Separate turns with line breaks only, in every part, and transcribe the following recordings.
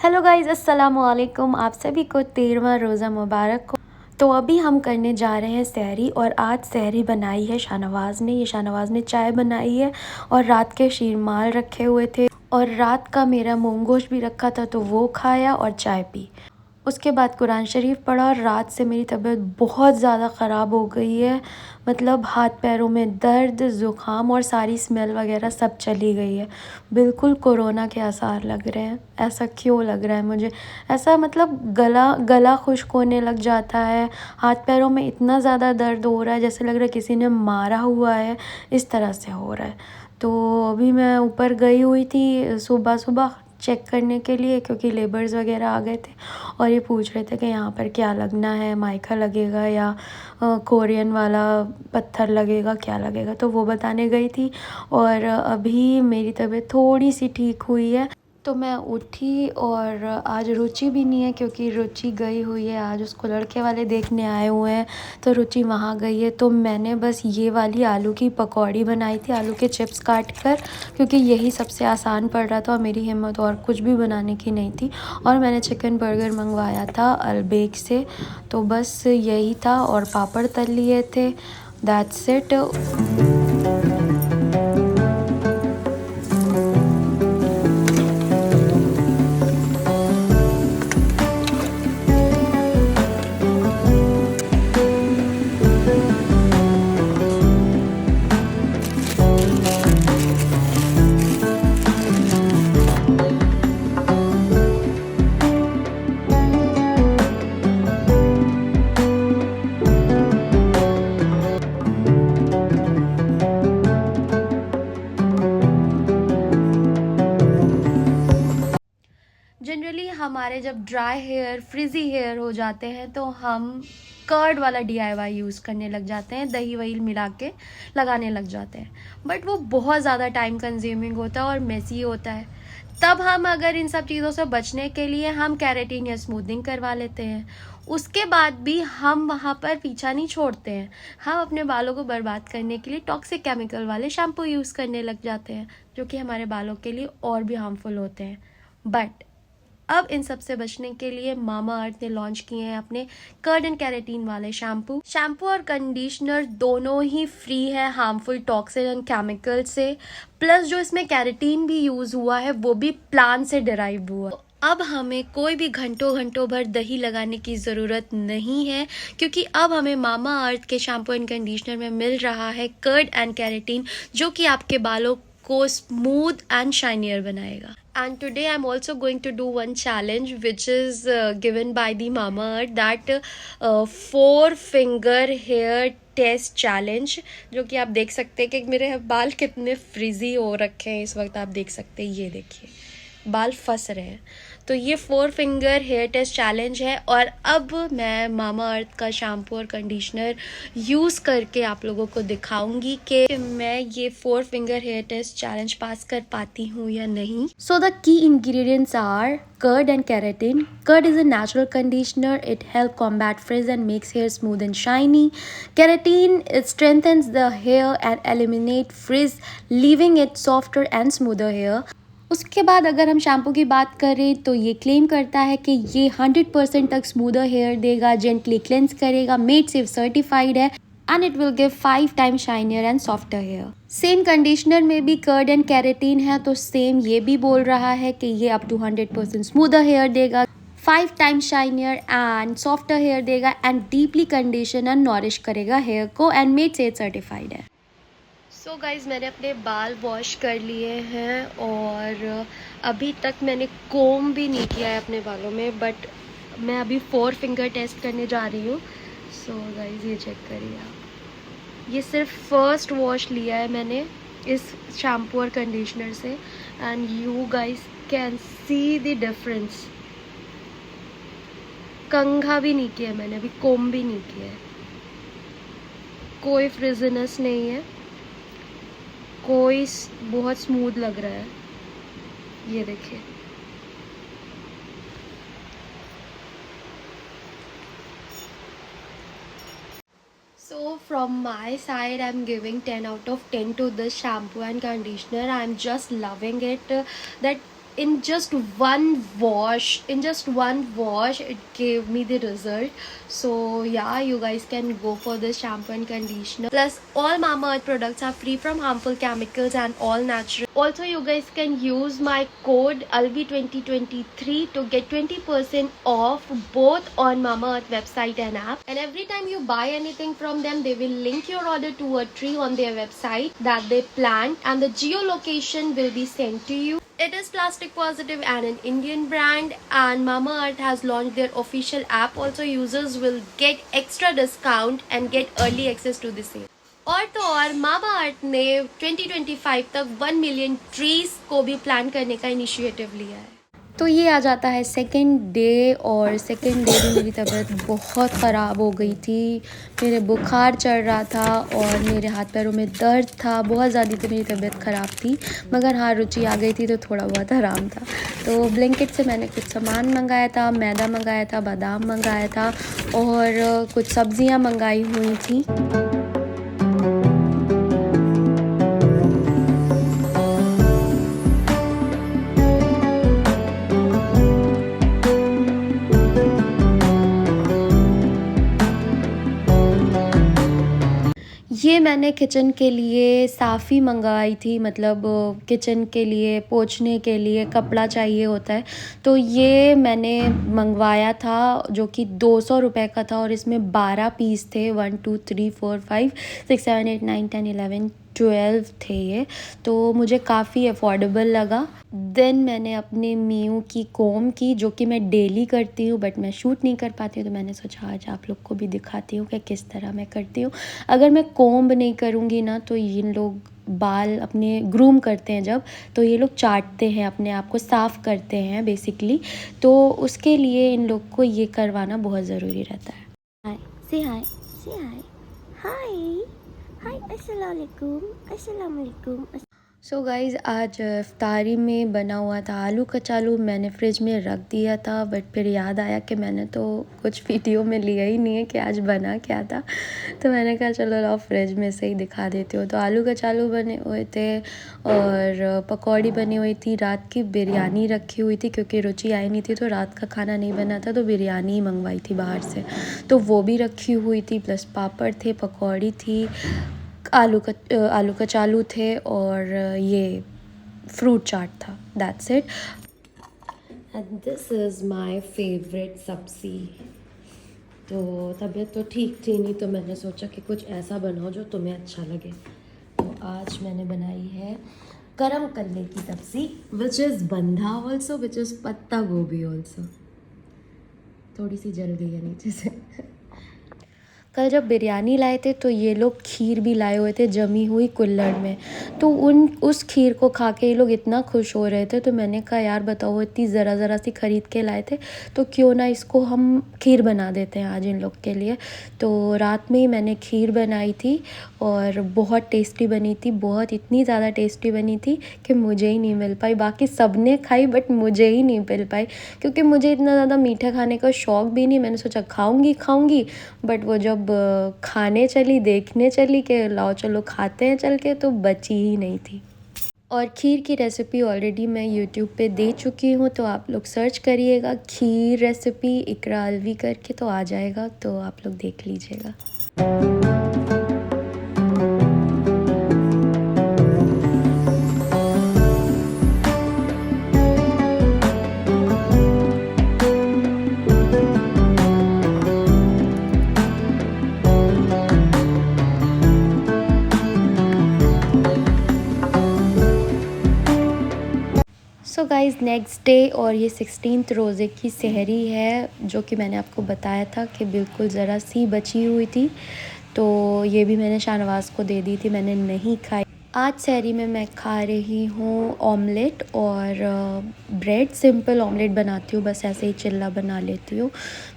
Hello guys, अस्सलाम वालेकुम। आप सभी को 13वां रोज़ा मुबारक हो। तो अभी हम करने जा रहे हैं सहरी, और आज सहरी बनाई है शाहनवाज़ ने। शाहनवाज़ ने चाय बनाई है और रात के शीरमाल रखे हुए थे, और रात का मेरा मूंग गोश्त भी रखा था तो वो खाया और चाय पी। उसके बाद कुरान शरीफ पढ़ा, और रात से मेरी तबीयत बहुत ज़्यादा ख़राब हो गई है। मतलब हाथ पैरों में दर्द, ज़ुकाम और सारी स्मेल वगैरह सब चली गई है। बिल्कुल कोरोना के आसार लग रहे हैं। ऐसा क्यों लग रहा है मुझे? ऐसा मतलब गला गला खुश्क होने लग जाता है, हाथ पैरों में इतना ज़्यादा दर्द हो रहा है जैसे लग रहा है किसी ने मारा हुआ है, इस तरह से हो रहा है। तो अभी मैं ऊपर गई हुई थी सुबह सुबह चेक करने के लिए, क्योंकि लेबर्स वगैरह आ गए थे और ये पूछ रहे थे कि यहाँ पर क्या लगना है, माइका लगेगा या कोरियन वाला पत्थर लगेगा, क्या लगेगा। तो वो बताने गई थी, और अभी मेरी तबीयत थोड़ी सी ठीक हुई है। तो मैं उठी, और आज रुचि भी नहीं है क्योंकि रुचि गई हुई है, आज उसको लड़के वाले देखने आए हुए हैं, तो रुचि वहाँ गई है। तो मैंने बस ये वाली आलू की पकौड़ी बनाई थी, आलू के चिप्स काट कर, क्योंकि यही सबसे आसान पड़ रहा था और मेरी हिम्मत और कुछ भी बनाने की नहीं थी। और मैंने चिकन बर्गर मंगवाया था अलबेक से, तो बस यही था, और पापड़ तल लिए थे। That's it. जनरली हमारे जब ड्राई हेयर, फ्रिजी हेयर हो जाते हैं तो हम कर्ड वाला DIY यूज़ करने लग जाते हैं, दही वही मिला के लगाने लग जाते हैं। बट वो बहुत ज़्यादा टाइम कंज्यूमिंग होता है और मेसी होता है। तब हम अगर इन सब चीज़ों से बचने के लिए हम कैरेटीन या स्मूथनिंग करवा लेते हैं। उसके बाद भी हम वहाँ पर पीछा नहीं छोड़ते हैं, हम अपने बालों को बर्बाद करने के लिए टॉक्सिक केमिकल वाले शैम्पू यूज़ करने लग जाते हैं, जो कि हमारे बालों के लिए और भी हार्मफुल होते हैं। बट अब इन सब से बचने के लिए मामा अर्थ ने लॉन्च किए हैं अपने कर्ड एंड कैरेटीन वाले शैम्पू और कंडीशनर दोनों ही फ्री है हार्मफुल टॉक्सिन एंड केमिकल से। प्लस जो इसमें कैरेटीन भी यूज हुआ है वो भी प्लांट से डिराइव हुआ। अब हमें कोई भी घंटों घंटों भर दही लगाने की ज़रूरत नहीं है, क्योंकि अब हमें मामा अर्थ के शैम्पू एंड कंडीशनर में मिल रहा है कर्ड एंड कैरेटीन, जो कि आपके बालों को स्मूथ एंड शाइनियर बनाएगा। And today I'm also going to do one challenge which is given by the Mamaearth, that 4 finger hair test challenge, जो कि आप देख सकते हैं कि मेरे बाल कितने फ्रिजी हो रखे हैं इस वक्त। आप देख सकते हैं, ये देखिए बाल फंस रहे हैं। तो ये 4 फिंगर हेयर टेस्ट चैलेंज है, और अब मैं मामा अर्थ का शैम्पू और कंडीशनर यूज़ करके आप लोगों को दिखाऊंगी कि मैं ये 4 finger hair test challenge pass कर पाती हूँ या नहीं। So the key ingredients are curd and keratin. Curd is a natural conditioner. It helps combat frizz and makes hair smooth and shiny. Keratin, it strengthens the hair and eliminate frizz, leaving it softer and smoother hair. उसके बाद अगर हम shampoo की बात करें तो ये claim करता है कि ये 100% तक स्मूदर हेयर देगा, जेंटली क्लेंस करेगा, मेड सेफ सर्टिफाइड है, and it will give 5 time shinier and softer hair. Same conditioner में भी कर्ड एंड कैरेटीन है, तो सेम ये भी बोल रहा है कि ये अप टू 100% स्मूदर हेयर देगा, 5 time shinier and softer hair देगा, and deeply condition and nourish करेगा हेयर को, एंड मेड सेफ सर्टिफाइड है। सो गाइज़, मैंने अपने बाल वॉश कर लिए हैं, और अभी तक मैंने कोम भी नहीं किया है अपने बालों में, बट मैं अभी 4 फिंगर टेस्ट करने जा रही हूँ। सो गाइज़, ये चेक करिए आप, ये सिर्फ फर्स्ट वॉश लिया है मैंने इस शैम्पू और कंडीशनर से, and you guys can see the difference. कंघा भी नहीं किया मैंने, अभी कोम भी नहीं किया है, कोई फ्रिजीनेस नहीं है, कोई बहुत स्मूथ लग रहा है, ये देखिए। So from my side, I'm giving 10 out of 10 to this shampoo and conditioner. I'm just loving it. That in just one wash it gave me the result. So yeah, you guys can go for this shampoo and conditioner. Plus all Mamaearth products are free from harmful chemicals and all natural. Also you guys can use my code ALVI2023 to get 20% off both on Mamaearth website and app. And every time you buy anything from them, they will link your order to a tree on their website that they plant, and the geolocation will be sent to you. It is plastic positive and an Indian brand, and Mamaearth has launched their official app. Also users will get extra discount and get early access to the same. और तो और Mamaearth ने 2025 तक 1 million trees को भी plan करने का initiative लिया है। तो ये आ जाता है सेकेंड डे, और सेकेंड डे भी मेरी तबीयत बहुत ख़राब हो गई थी। मेरे बुखार चढ़ रहा था और मेरे हाथ पैरों में दर्द था, बहुत ज़्यादा तो मेरी तबीयत ख़राब थी। मगर हाँ, रुचि आ गई थी तो थोड़ा बहुत आराम था। तो ब्लिंकिट से मैंने कुछ सामान मंगाया था, मैदा मंगाया था, बादाम मंगाया था और कुछ सब्ज़ियाँ मंगाई हुई थी। ये मैंने किचन के लिए साफ़ी मंगाई थी, मतलब किचन के लिए पोंछने के लिए कपड़ा चाहिए होता है, तो ये मैंने मंगवाया था जो कि 200 रुपये का था और इसमें 12 पीस थे। 1 2 3 4 5 6 7 8 9 10 11 12 थे ये, तो मुझे काफ़ी अफोर्डेबल लगा। देन मैंने अपने मीयू की कोम की, जो कि मैं डेली करती हूँ बट मैं शूट नहीं कर पाती हूँ, तो मैंने सोचा आज आप लोग को भी दिखाती हूँ कि किस तरह मैं करती हूँ। अगर मैं कोम्ब नहीं करूँगी ना तो इन लोग बाल अपने ग्रूम करते हैं जब, तो ये लोग चाटते हैं, अपने आप को साफ़ करते हैं बेसिकली, तो उसके लिए इन लोग को ये करवाना बहुत ज़रूरी रहता है। हाय से हाय से हाय हाय हाय अस्सलाम वालेकुम। सो गाइज़, आज इफ्तारी में बना हुआ था आलू कचालू। मैंने फ्रिज में रख दिया था, बट फिर याद आया कि मैंने तो कुछ वीडियो में लिया ही नहीं है कि आज बना क्या था, तो मैंने कहा चलो लाओ फ्रिज में से ही दिखा देती हूँ। तो आलू कचालू बने हुए थे और पकौड़ी बनी हुई थी। रात की बिरयानी रखी हुई थी क्योंकि रुचि आई नहीं थी, तो रात का खाना नहीं बना था, तो बिरयानी मंगवाई थी बाहर से, तो वो भी रखी हुई थी। प्लस पापड़ थे, पकौड़ी थी, आलू कचालू थे और ये फ्रूट चाट था। That's it. And this is my favourite सब्ज़ी। तो तबीयत तो ठीक थी नहीं, तो मैंने सोचा कि कुछ ऐसा बनाओ जो तुम्हें अच्छा लगे। तो आज मैंने बनाई है गरम कल्ले की सब्ज़ी, विच इज़ बंधा ऑल्सो, विच इज़ पत्ता गोभी ऑल्सो। थोड़ी सी जल गई है नीचे से। कल जब बिरयानी लाए थे तो ये लोग खीर भी लाए हुए थे जमी हुई कुल्हड़ में, तो उस खीर को खा के ये लोग इतना खुश हो रहे थे, तो मैंने कहा यार बताओ, इतनी ज़रा सी ख़रीद के लाए थे, तो क्यों ना इसको हम खीर बना देते हैं आज इन लोग के लिए। तो रात में ही मैंने खीर बनाई थी और बहुत टेस्टी बनी थी, बहुत इतनी ज़्यादा टेस्टी बनी थी कि मुझे ही नहीं मिल पाई। बाकी सब ने खाई बट मुझे ही नहीं मिल पाई, क्योंकि मुझे इतना ज़्यादा मीठा खाने का शौक़ भी नहीं। मैंने सोचा खाऊंगी, बट वो जब खाने चली, देखने चली कि लाओ चलो खाते हैं चल के, तो बची ही नहीं थी। और खीर की रेसिपी ऑलरेडी मैं यूट्यूब पे दे चुकी हूँ, तो आप लोग सर्च करिएगा खीर रेसिपी इकरा अलवी करके, तो आ जाएगा, तो आप लोग देख लीजिएगा। सो गाइज़, नेक्स्ट डे और ये 16th रोज़े की सहरी है, जो कि मैंने आपको बताया था कि बिल्कुल ज़रा सी बची हुई थी, तो ये भी मैंने शाहनवाज़ को दे दी थी, मैंने नहीं खाई। आज सहरी में मैं खा रही हूँ ऑमलेट और ब्रेड। सिंपल ऑमलेट बनाती हूँ, बस ऐसे ही चिल्ला बना लेती हूँ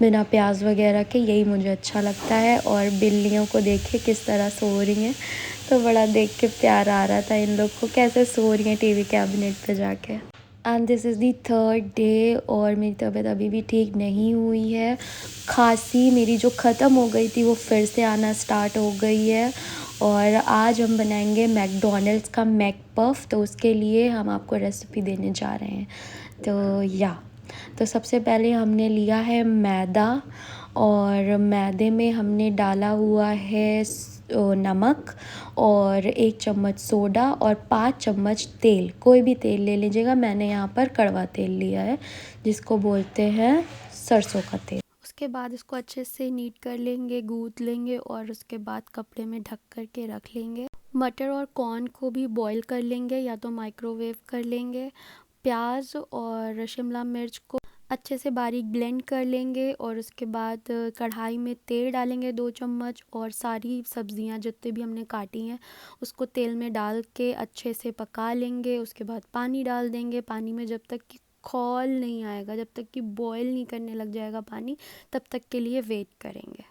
बिना प्याज वगैरह के, यही मुझे अच्छा लगता है। और बिल्लियों को देखे किस तरह सो रही हैं, तो बड़ा देख के प्यार आ रहा था इन लोग को, कैसे सो रही हैं टीवी कैबिनेट पे जाके। And this is the third day और मेरी तबीयत अभी भी ठीक नहीं हुई है। खांसी मेरी जो ख़त्म हो गई थी वो फिर से आना स्टार्ट हो गई है, और आज हम बनाएंगे मैकडॉनल्ड्स का मैक पफ। तो उसके लिए हम आपको रेसिपी देने जा रहे हैं। तो सबसे पहले हमने लिया है मैदा, और मैदे में हमने डाला हुआ है नमक, और 1 चम्मच सोडा, और 5 चम्मच तेल। कोई भी तेल ले लीजिएगा, मैंने यहाँ पर कड़वा तेल लिया है जिसको बोलते हैं सरसों का तेल। उसके बाद इसको अच्छे से नीट कर लेंगे, गूँथ लेंगे, और उसके बाद कपड़े में ढक कर के रख लेंगे। मटर और कॉर्न को भी बॉईल कर लेंगे या तो माइक्रोवेव कर लेंगे। प्याज और शिमला मिर्च को अच्छे से बारीक ब्लेंड कर लेंगे, और उसके बाद कढ़ाई में तेल डालेंगे 2 चम्मच, और सारी सब्जियां जितने भी हमने काटी हैं उसको तेल में डाल के अच्छे से पका लेंगे। उसके बाद पानी डाल देंगे। पानी में जब तक कि खौल नहीं आएगा, जब तक कि बॉईल नहीं करने लग जाएगा पानी, तब तक के लिए वेट करेंगे।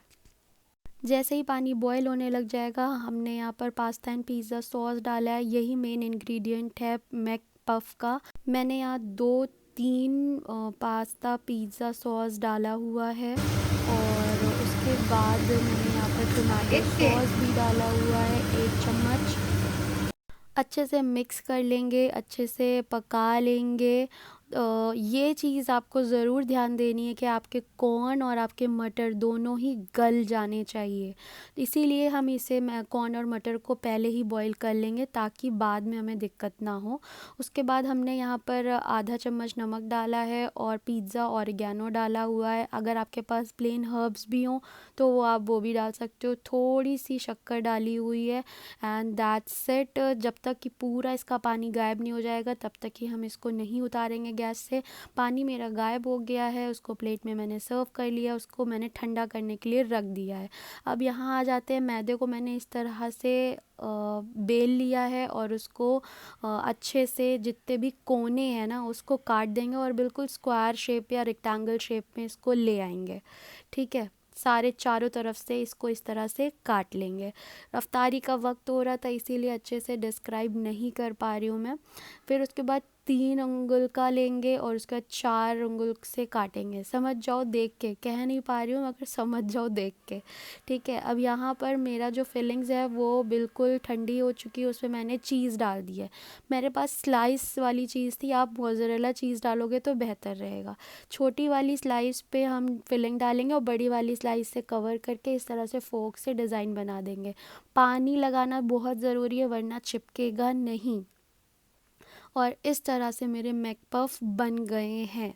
जैसे ही पानी बॉयल होने लग जाएगा, हमने यहाँ पर पास्ता एंड पिज़्ज़ा सॉस डाला है। यही मेन इंग्रेडिएंट है मैक पफ का। मैंने यहाँ 2-3 पास्ता पिज़्ज़ा सॉस डाला हुआ है, और उसके बाद मैंने यहाँ पर टमाटो सॉस भी डाला हुआ है 1 चम्मच। अच्छे से मिक्स कर लेंगे, अच्छे से पका लेंगे। ये चीज़ आपको ज़रूर ध्यान देनी है कि आपके कॉर्न और आपके मटर दोनों ही गल जाने चाहिए। इसीलिए हम इसे कॉर्न और मटर को पहले ही बॉईल कर लेंगे ताकि बाद में हमें दिक्कत ना हो। उसके बाद हमने यहाँ पर आधा चम्मच नमक डाला है, और पिज़्ज़ा ऑरिगेनो डाला हुआ है। अगर आपके पास प्लेन हर्ब्स भी हों तो आप वो भी डाल सकते हो। थोड़ी सी शक्कर डाली हुई है, एंड दैट्स इट। जब तक कि पूरा इसका पानी गायब नहीं हो जाएगा तब तक कि हम इसको नहीं उतारेंगे गैस से। पानी मेरा गायब हो गया है, उसको प्लेट में मैंने सर्व कर लिया। उसको मैंने ठंडा करने के लिए रख दिया है। अब यहाँ आ जाते हैं। मैदे को मैंने इस तरह से बेल लिया है, और उसको अच्छे से जितने भी कोने हैं ना उसको काट देंगे, और बिल्कुल स्क्वायर शेप या रेक्टेंगल शेप में इसको ले आएंगे। ठीक है, सारे चारों तरफ से इसको इस तरह से काट लेंगे। रफ्तारी का वक्त हो रहा था इसीलिए अच्छे से डिस्क्राइब नहीं कर पा रही हूँ मैं। फिर उसके बाद 3 अंगुल का लेंगे, और उसके बाद 4 अंगुल से काटेंगे। समझ जाओ देख के, कह नहीं पा रही हूँ मगर समझ जाओ देख के। ठीक है, अब यहाँ पर मेरा जो फिलिंग्स है वो बिल्कुल ठंडी हो चुकी है। उसमें मैंने चीज़ डाल दी है। मेरे पास स्लाइस वाली चीज़ थी, आप मोज़रेला चीज़ डालोगे तो बेहतर रहेगा। छोटी वाली स्लाइस पे हम फिलिंग डालेंगे, और बड़ी वाली स्लाइस से कवर करके इस तरह से फोक से डिज़ाइन बना देंगे। पानी लगाना बहुत ज़रूरी है वरना चिपकेगा नहीं। और इस तरह से मेरे मैक पफ बन गए हैं।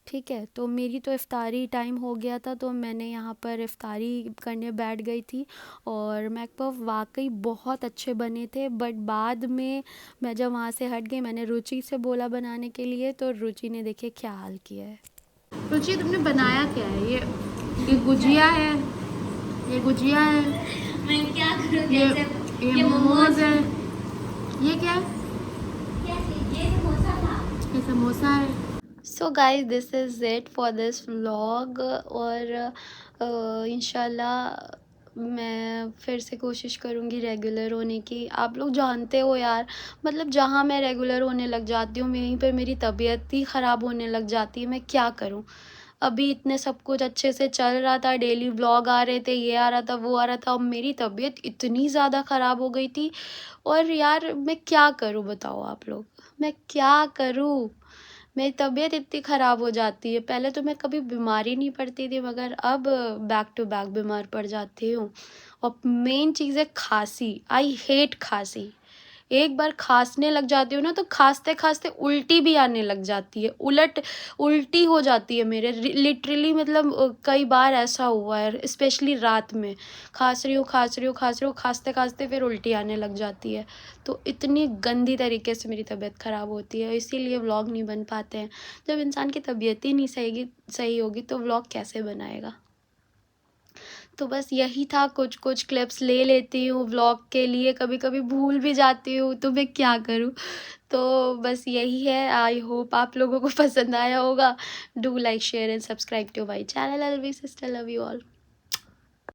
ठीक है, तो मेरी तो इफ्तारी टाइम हो गया था, तो मैंने यहाँ पर इफ्तारी करने बैठ गई थी। और मैक पफ वाकई बहुत अच्छे बने थे, बट बाद में मैं जब वहाँ से हट गई, मैंने रुचि से बोला बनाने के लिए, तो रुचि ने देखिए क्या हाल किया है। रुचि, तुमने बनाया क्या है? ये गुजिया है, ये गुजिया है,
मैं क्या करूं?
ये मोमोज है, ये क्या है?
ये समोसा था।
ये समोसा है। So guys, this is it for this vlog. और इंशाल्लाह मैं फिर से कोशिश करूँगी रेगुलर होने की। आप लोग जानते हो यार, मतलब जहाँ मैं रेगुलर होने लग जाती हूँ वहीं पर मेरी तबीयत ही ख़राब होने लग जाती है। मैं क्या करूँ? अभी इतने सब कुछ अच्छे से चल रहा था, डेली व्लॉग आ रहे थे, ये आ रहा था, वो आ रहा था। अब मेरी तबीयत इतनी ज़्यादा ख़राब हो गई थी, और यार मैं क्या करूँ बताओ आप लोग, मैं क्या करूँ? मेरी तबीयत इतनी ख़राब हो जाती है। पहले तो मैं कभी बीमार ही नहीं पड़ती थी, मगर अब बैक टू बैक बीमार पड़ जाती हूँ। और मेन चीज़ है खांसी। आई हेट खांसी। एक बार खांसने लग जाती हूँ ना, तो खांसते खांसते उल्टी भी आने लग जाती है। उल्टी हो जाती है मेरे लिटरली, मतलब कई बार ऐसा हुआ है, स्पेशली रात में खांस रही हूँ, खांसते खांसते फिर उल्टी आने लग जाती है। तो इतनी गंदी तरीके से मेरी तबीयत ख़राब होती है, इसीलिए व्लॉग नहीं बन पाते हैं। जब इंसान की तबीयत ही नहीं सही होगी तो व्लॉग कैसे बनाएगा? तो बस यही था, कुछ कुछ क्लिप्स ले लेती हूँ व्लॉग के लिए, कभी कभी भूल भी जाती हूँ, तो मैं क्या करूँ। तो बस यही है। आई होप आप लोगों को पसंद आया होगा। Do like, share and subscribe to my channel. Alvi sister, love you all.